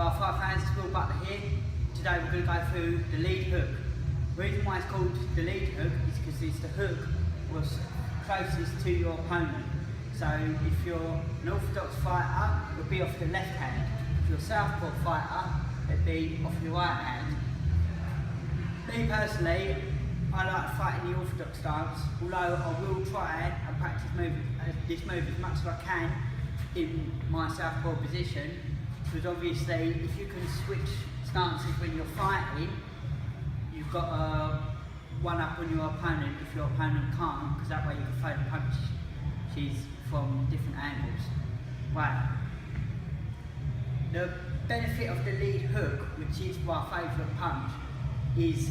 our 5 hands small butler here. Today we're going to go through the lead hook. The reason why it's called the lead hook is because it's the hook was closest to your opponent. So if you're an orthodox fighter, it'll be off the left hand. If you're a southpaw fighter, it'll be off your right hand. Me personally, I like to fight in the orthodox stance, although I will try and practice this move as much as I can in my southpaw position, because obviously if you can switch stances when you're fighting, you've got a one up on your opponent if your opponent can't, because that way you can throw the punches from different angles. Right. The benefit of the lead hook, which is my favourite punch, is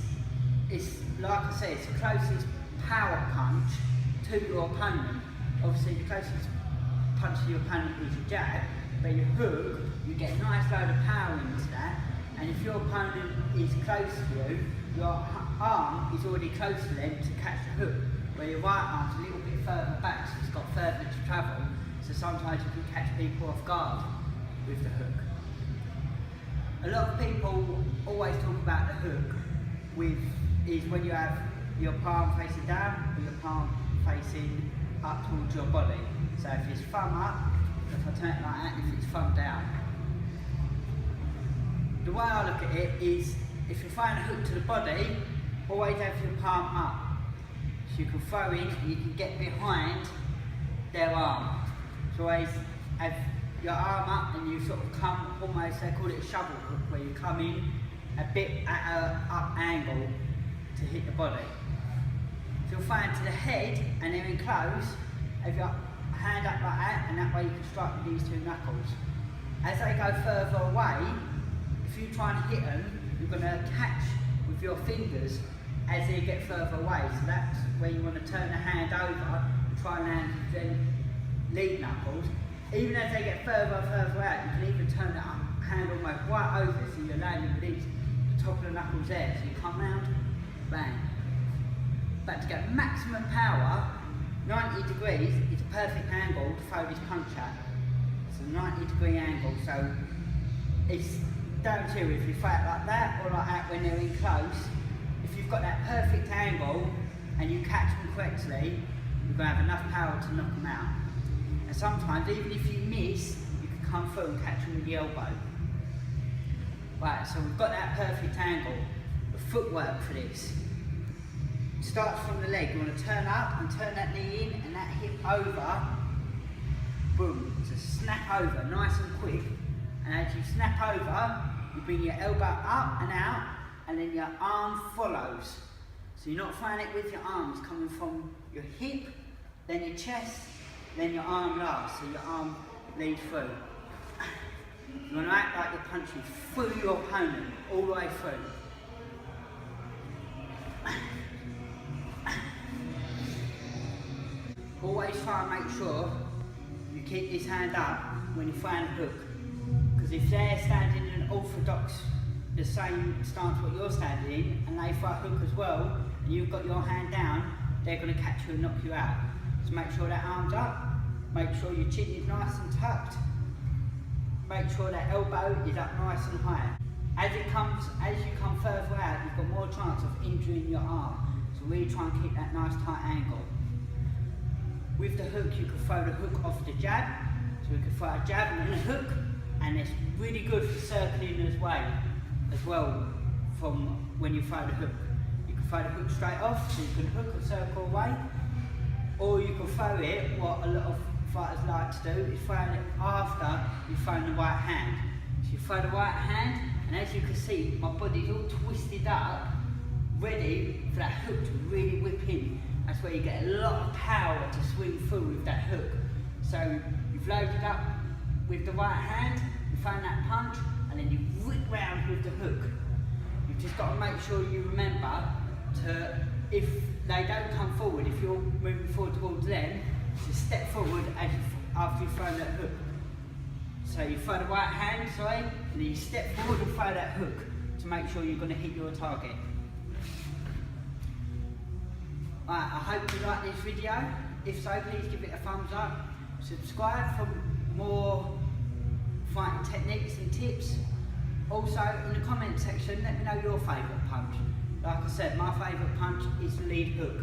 it's like I said, it's the closest power punch to your opponent. Obviously the closest punch to your opponent is your jab, but your hook, you get a nice load of power into that, and if your opponent is close to you, your arm is already close to them to catch the hook, where your right arm's a little bit further back, so it's got further to travel, so sometimes you can catch people off guard with the hook. A lot of people always talk about the hook is when you have your palm facing down or your palm facing up towards your body. So if it's thumb up, if I turn it like that, if it's thumb down. The way I look at it is, if you're throwing a hook to the body, always have your palm up. So you can throw in and you can get behind their arm. So always have your arm up and you sort of come almost, they call it a shovel hook, where you come in a bit at an up angle to hit the body. If you're throwing to the head and they're in close, have your hand up like that, and that way you can strike with these two knuckles. As they go further away, if you try and hit them, you're going to catch with your fingers as they get further away. So that's where you want to turn the hand over and try and land with them lead knuckles. Even as they get further and further out, you can even turn the hand almost right over, so you're landing with these, the top of the knuckles there. So you come round, bang. But to get maximum power, 90 degrees is a perfect angle to throw this punch at. It's a 90-degree angle, so it's down to you if you throw it like that or like that when they're in close. If you've got that perfect angle and you catch them correctly, you're going to have enough power to knock them out. And sometimes, even if you miss, you can come through and catch them with the elbow. Right, so we've got that perfect angle. The footwork for this starts from the leg. You want to turn up and turn that knee in and that hip over. Boom, to snap over nice and quick. And as you snap over, you bring your elbow up and out, and then your arm follows. So you're not throwing it with your arms, coming from your hip, then your chest, then your arm last, so your arm leads through. You want to act like you're punching through your opponent, all the way through. Always try and make sure you keep this hand up when you're throwing a hook. Because if they're standing in an orthodox, the same stance what you're standing in, and they throw a hook as well, and you've got your hand down, they're going to catch you and knock you out. So make sure that arm's up, make sure your chin is nice and tucked, make sure that elbow is up nice and high. As you come further out, you've got more chance of injuring your arm. So really try and keep that nice tight angle. With the hook, you can throw the hook off the jab. So we can throw a jab and then a hook, and it's really good for circling as well from when you throw the hook. You can throw the hook straight off, so you can hook or circle away, or you can throw it, what a lot of fighters like to do, is throwing it after you've thrown the right hand. So you throw the right hand, and as you can see, my body's all twisted up, ready for that hook to really whip in. That's where you get a lot of power to swing through with that hook. So you've loaded up with the right hand, you find that punch, and then you whip round with the hook. You've just got to make sure you remember to, if they don't come forward, if you're moving forward towards them, to step forward after you've thrown that hook. So you throw the right hand, and then you step forward and throw that hook to make sure you're going to hit your target. Right, I hope you like this video. If so, please give it a thumbs up. Subscribe for more fighting techniques and tips. Also, in the comment section, let me know your favourite punch. Like I said, my favourite punch is lead hook.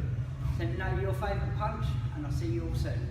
So let me know your favourite punch, and I'll see you all soon.